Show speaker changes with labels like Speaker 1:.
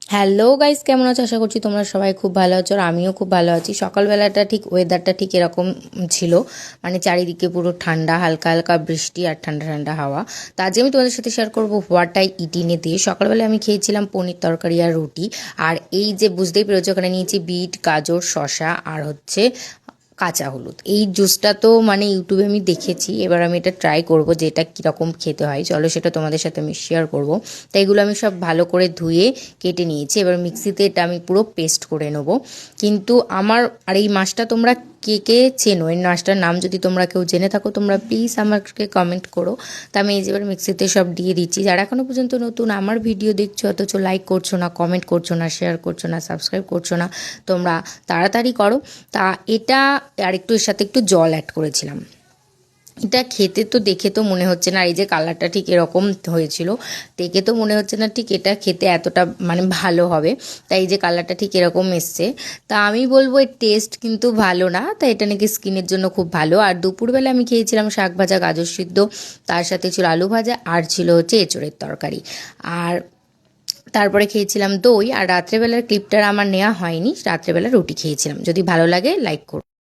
Speaker 1: Hello guys, কেমন আছো? আশা করছি তোমরা সবাই খুব ভালো আছো আর আমিও খুব ভালো আছি। সকালবেলাটা ঠিক ওয়েদারটা ঠিক এরকম ছিল, মানে চারিদিকে পুরো ঠান্ডা, হালকা হালকা বৃষ্টি আর ঠান্ডা ঠান্ডা হাওয়া। তো আজকে আমি তোমাদের সাথে শেয়ার করবো what I it in a day. সকালবেলা আমি খেয়েছিলাম পনির তরকারি আর রুটি। আর এই যে বুঝতেই পেরেছো, ওখানে নিয়েছি বিট, গাজর, শসা আর হচ্ছে কাঁচা হলুদ। এই জুসটা তো মানে ইউটিউবে আমি দেখেছি, এবার আমি এটা ট্রাই করব যে এটা কীরকম খেতে হয়। চলো সেটা তোমাদের সাথে আমি শেয়ার করব। তাই এগুলো আমি সব ভালো করে ধুয়ে কেটে নিয়েছি। এবার মিক্সিতে এটা আমি পুরো পেস্ট করে নেবো। কিন্তু আমার আর এই মাছটা তোমরা কে কে চেনো, এই মাছটার নাম যদি তোমরা কেউ জেনে থাকো তোমরা প্লিজ আমাকে কমেন্ট করো। তা আমি এই যে এবার মিক্সিতে সব দিয়ে দিচ্ছি। যারা এখনও পর্যন্ত নতুন আমার ভিডিও দেখছো অথচ লাইক করছো না, কমেন্ট করছো না, শেয়ার করছো না, সাবস্ক্রাইব করছো না, তোমরা তাড়াতাড়ি করো। তা এটা আর একটু এর সাথে একটু জল অ্যাড করেছিলাম। এটা খেতে তো দেখে তো মনে হচ্ছে না, এই যে কালারটা ঠিক এরকম হয়েছিল, দেখে তো মনে হচ্ছে না ঠিক এটা খেতে এতটা মানে ভালো হবে। তাই এই যে কালারটা ঠিক এরকম এসছে। তা আমি বলবো এর টেস্ট কিন্তু ভালো না, তাই এটা নাকি স্কিনের জন্য খুব ভালো। আর দুপুরবেলা আমি খেয়েছিলাম শাক ভাজা, গাজর সিদ্ধ, তার সাথে ছিল আলু ভাজা আর ছিল হচ্ছে এঁচোড়ের তরকারি। আর তারপরে খেয়েছিলাম দই। আর রাত্রেবেলার ক্লিপটা আমার নেওয়া হয়নি, রাত্রেবেলা রুটি খেয়েছিলাম। যদি ভালো লাগে লাইক করো।